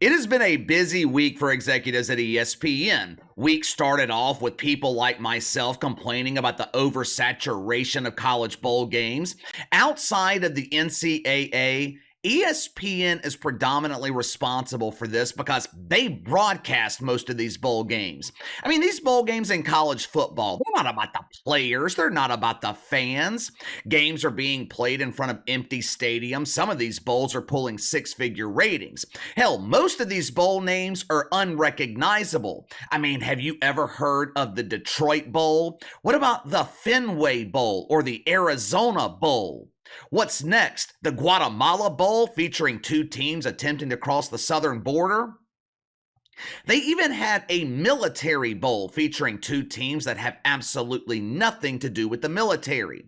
It has been a busy week for executives at ESPN. Week started off with people like myself complaining about the oversaturation of college bowl games. Outside of the NCAA, ESPN is predominantly responsible for this because they broadcast most of these bowl games. I mean, these bowl games in college football, they're not about the players, they're not about the fans. Games are being played in front of empty stadiums. Some of these bowls are pulling six-figure ratings. Hell, most of these bowl names are unrecognizable. I mean, have you ever heard of the Detroit Bowl? What about the Fenway Bowl or the Arizona Bowl? What's next? The Guatemala Bowl, featuring two teams attempting to cross the southern border? They even had a military bowl featuring two teams that have absolutely nothing to do with the military.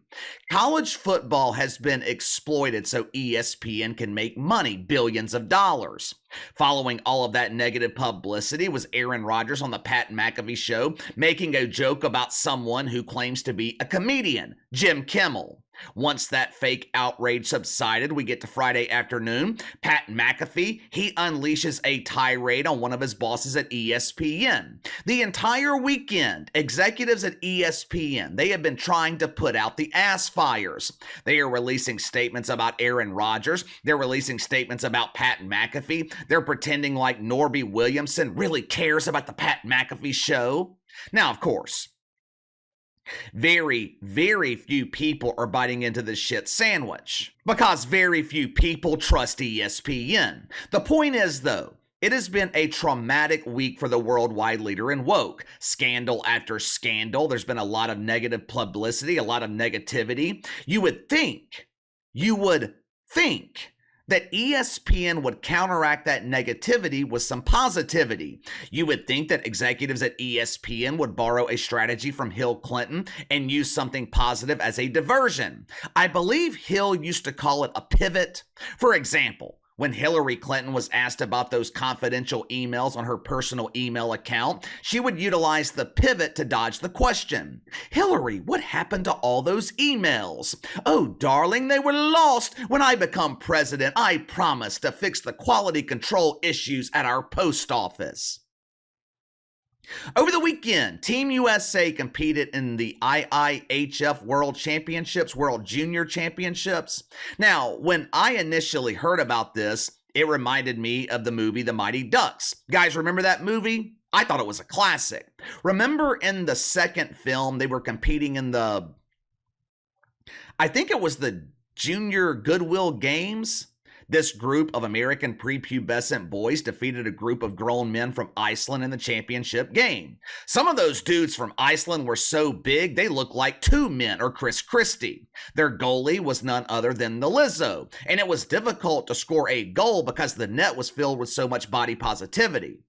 College football has been exploited so ESPN can make money, billions of dollars. Following all of that negative publicity was Aaron Rodgers on the Pat McAfee show making a joke about someone who claims to be a comedian, Jim Kimmel. Once that fake outrage subsided, we get to Friday afternoon. Pat McAfee, he unleashes a tirade on one of his bosses at ESPN. The entire weekend, executives at ESPN, they have been trying to put out the ass fires. They are releasing statements about Aaron Rodgers. They're releasing statements about Pat McAfee. They're pretending like Norby Williamson really cares about the Pat McAfee show. Now, of course, very, very few people are biting into this shit sandwich because very few people trust ESPN. The point is, though, it has been a traumatic week for the worldwide leader in woke. Scandal after scandal. There's been a lot of negative publicity, a lot of negativity. You would think that ESPN would counteract that negativity with some positivity. You would think that executives at ESPN would borrow a strategy from Hill Clinton and use something positive as a diversion. I believe Hill used to call it a pivot. For example, when Hillary Clinton was asked about those confidential emails on her personal email account, she would utilize the pivot to dodge the question. Hillary, what happened to all those emails? Oh, darling, they were lost. When I become president, I promise to fix the quality control issues at our post office. Over the weekend, Team USA competed in the IIHF World Championships, World Junior Championships. Now, when I initially heard about this, it reminded me of the movie The Mighty Ducks. Guys, remember that movie? I thought it was a classic. Remember in the second film, they were competing in I think it was the Junior Goodwill Games? This group of American prepubescent boys defeated a group of grown men from Iceland in the championship game. Some of those dudes from Iceland were so big they looked like two men or Chris Christie. Their goalie was none other than the Lizzo, and it was difficult to score a goal because the net was filled with so much body positivity.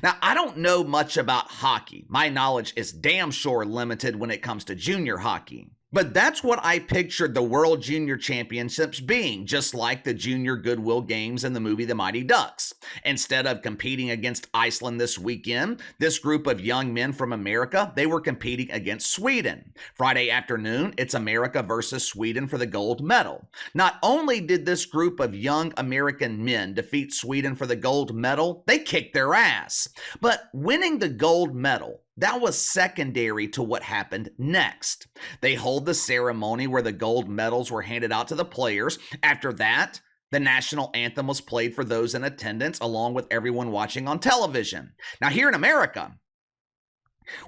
Now, I don't know much about hockey. My knowledge is damn sure limited when it comes to junior hockey. But that's what I pictured the World Junior Championships being, just like the Junior Goodwill Games in the movie The Mighty Ducks. Instead of competing against Iceland this weekend, this group of young men from America, they were competing against Sweden. Friday afternoon, it's America versus Sweden for the gold medal. Not only did this group of young American men defeat Sweden for the gold medal, they kicked their ass. But winning the gold medal, that was secondary to what happened next. They hold the ceremony where the gold medals were handed out to the players. After that, the national anthem was played for those in attendance, along with everyone watching on television. Now, here in America,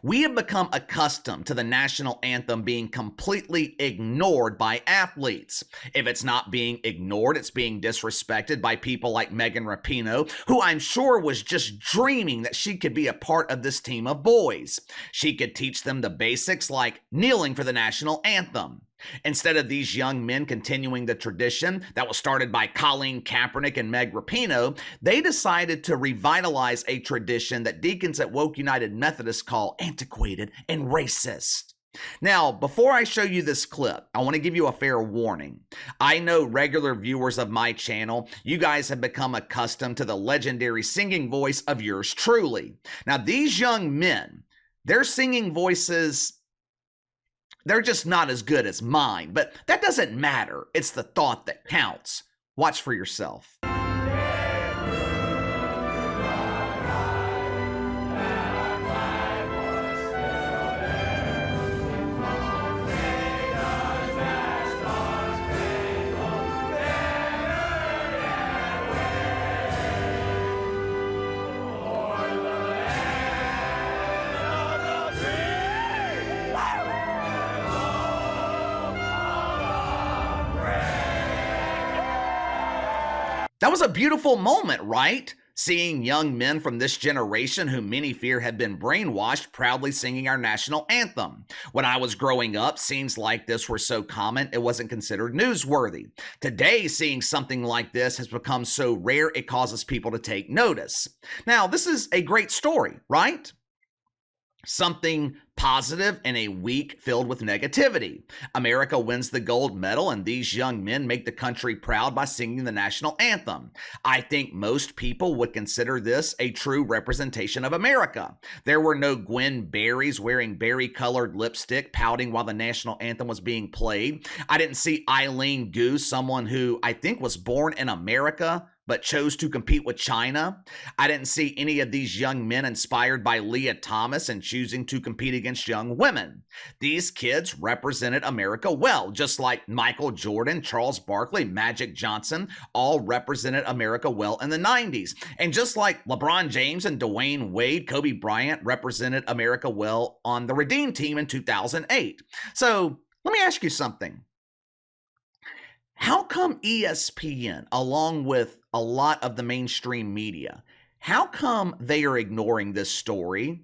we have become accustomed to the national anthem being completely ignored by athletes. If it's not being ignored, it's being disrespected by people like Megan Rapinoe, who I'm sure was just dreaming that she could be a part of this team of boys. She could teach them the basics like kneeling for the national anthem. Instead of these young men continuing the tradition that was started by Colleen Kaepernick and Meg Rapinoe, they decided to revitalize a tradition that deacons at Woke United Methodist call antiquated and racist. Now, before I show you this clip, I want to give you a fair warning. I know regular viewers of my channel, you guys have become accustomed to the legendary singing voice of yours truly. Now, these young men, their singing voices, they're just not as good as mine, but that doesn't matter. It's the thought that counts. Watch for yourself. That was a beautiful moment, right? Seeing young men from this generation who many fear have been brainwashed proudly singing our national anthem. When I was growing up, scenes like this were so common it wasn't considered newsworthy. Today, seeing something like this has become so rare it causes people to take notice. Now, this is a great story, right? Something positive in a week filled with negativity. America wins the gold medal, and these young men make the country proud by singing the national anthem. I think most people would consider this a true representation of America. There were no Gwen Berries wearing berry-colored lipstick pouting while the national anthem was being played. I didn't see Eileen Gu, someone who I think was born in America but chose to compete with China. I didn't see any of these young men inspired by Leah Thomas and choosing to compete against young women. These kids represented America well, just like Michael Jordan, Charles Barkley, Magic Johnson all represented America well in the 90s. And just like LeBron James and Dwayne Wade, Kobe Bryant represented America well on the Redeem team in 2008. So let me ask you something. How come ESPN, along with a lot of the mainstream media, how come they are ignoring this story?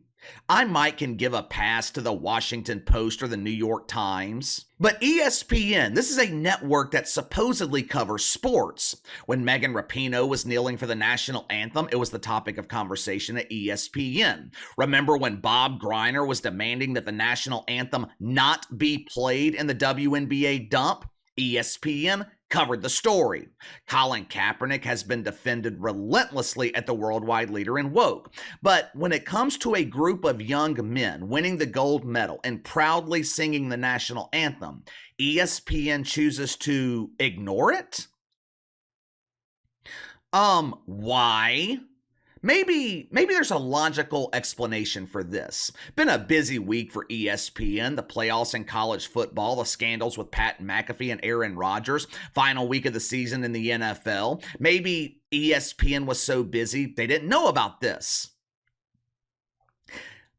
I might can give a pass to the Washington Post or the New York Times. But ESPN, this is a network that supposedly covers sports. When Megan Rapinoe was kneeling for the national anthem, it was the topic of conversation at ESPN. Remember when Bob Greiner was demanding that the national anthem not be played in the WNBA dump? ESPN covered the story. Colin Kaepernick has been defended relentlessly at the worldwide leader in woke. But when it comes to a group of young men winning the gold medal and proudly singing the national anthem, ESPN chooses to ignore it? Why? Maybe there's a logical explanation for this. Been a busy week for ESPN, the playoffs in college football, the scandals with Pat McAfee and Aaron Rodgers, final week of the season in the NFL. Maybe ESPN was so busy they didn't know about this.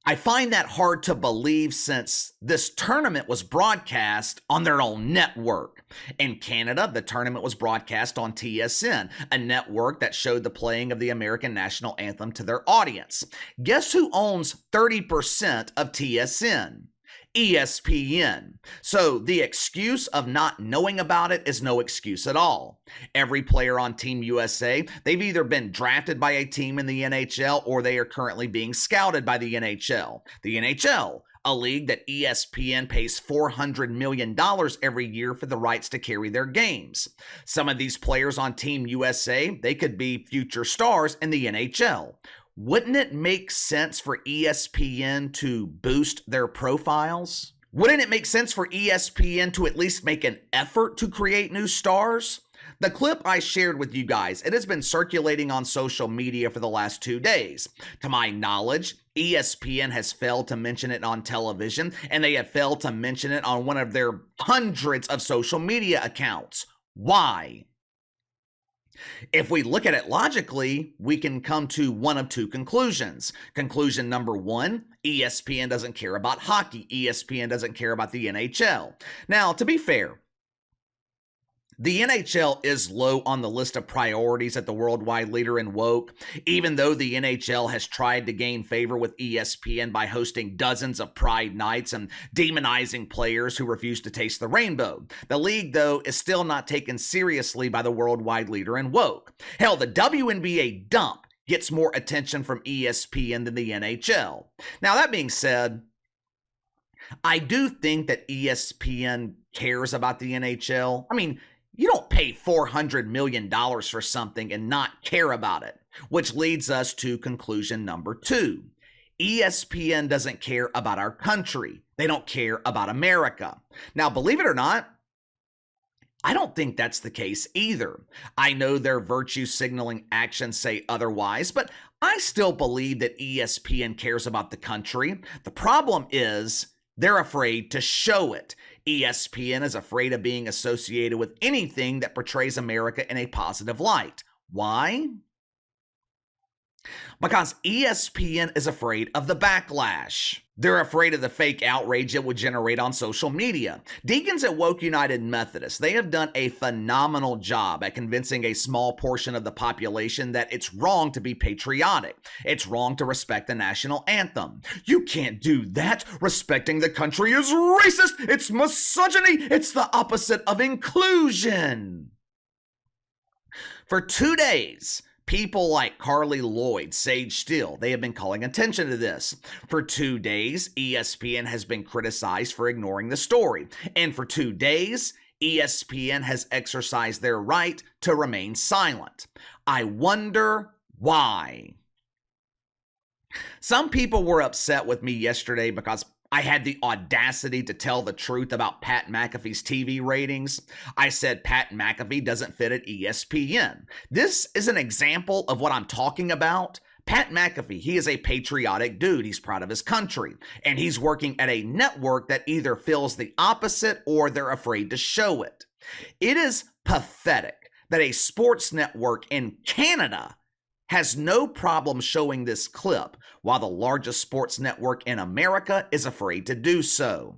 I find that hard to believe since this tournament was broadcast on their own network. In Canada, the tournament was broadcast on TSN, a network that showed the playing of the American national anthem to their audience. Guess who owns 30% of TSN? ESPN. So the excuse of not knowing about it is no excuse at all. Every player on Team USA, they've either been drafted by a team in the NHL or they are currently being scouted by the NHL. The NHL, a league that ESPN pays $400 million every year for the rights to carry their games. Some of these players on Team USA, they could be future stars in the NHL. Wouldn't it make sense for ESPN to boost their profiles? Wouldn't it make sense for ESPN to at least make an effort to create new stars? The clip I shared with you guys, it has been circulating on social media for the last 2 days. To my knowledge, ESPN has failed to mention it on television, and they have failed to mention it on one of their hundreds of social media accounts. Why? If we look at it logically, we can come to one of two conclusions. Conclusion number one, ESPN doesn't care about hockey. ESPN doesn't care about the NHL. Now, to be fair, the NHL is low on the list of priorities at the worldwide leader in woke, even though the NHL has tried to gain favor with ESPN by hosting dozens of pride nights and demonizing players who refuse to taste the rainbow. The league, though, is still not taken seriously by the worldwide leader in woke. Hell, the WNBA dump gets more attention from ESPN than the NHL. Now, that being said, I do think that ESPN cares about the NHL. I mean, you don't pay $400 million for something and not care about it, which leads us to conclusion number two. ESPN doesn't care about our country. They don't care about America. Now, believe it or not, I don't think that's the case either. I know their virtue signaling actions say otherwise, but I still believe that ESPN cares about the country. The problem is they're afraid to show it. ESPN is afraid of being associated with anything that portrays America in a positive light. Why? Because ESPN is afraid of the backlash. They're afraid of the fake outrage it would generate on social media. Deacons at Woke United Methodist, they have done a phenomenal job at convincing a small portion of the population that it's wrong to be patriotic. It's wrong to respect the national anthem. You can't do that. Respecting the country is racist. It's misogyny. It's the opposite of inclusion. For 2 days, people like Carly Lloyd, Sage Steele, they have been calling attention to this. For 2 days, ESPN has been criticized for ignoring the story. And for 2 days, ESPN has exercised their right to remain silent. I wonder why. Some people were upset with me yesterday because I had the audacity to tell the truth about Pat McAfee's TV ratings. I said Pat McAfee doesn't fit at ESPN. This is an example of what I'm talking about. Pat McAfee, he is a patriotic dude. He's proud of his country. And he's working at a network that either feels the opposite or they're afraid to show it. It is pathetic that a sports network in Canada has no problem showing this clip, while the largest sports network in America is afraid to do so.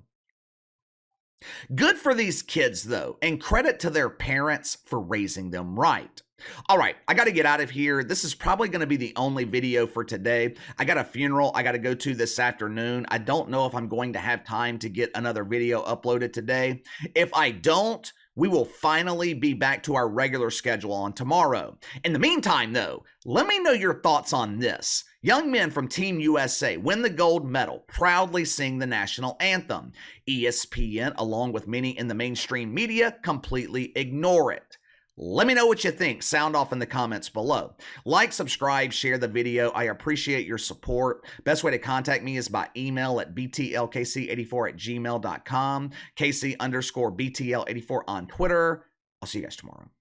Good for these kids, though, and credit to their parents for raising them right. All right, I got to get out of here. This is probably going to be the only video for today. I got a funeral I got to go to this afternoon. I don't know if I'm going to have time to get another video uploaded today. If I don't, we will finally be back to our regular schedule on tomorrow. In the meantime, though, let me know your thoughts on this. Young men from Team USA win the gold medal, proudly sing the national anthem. ESPN, along with many in the mainstream media, completely ignore it. Let me know what you think. Sound off in the comments below. Like, subscribe, share the video. I appreciate your support. Best way to contact me is by email at btlkc84@gmail.com, KC_BTL84 on Twitter. I'll see you guys tomorrow.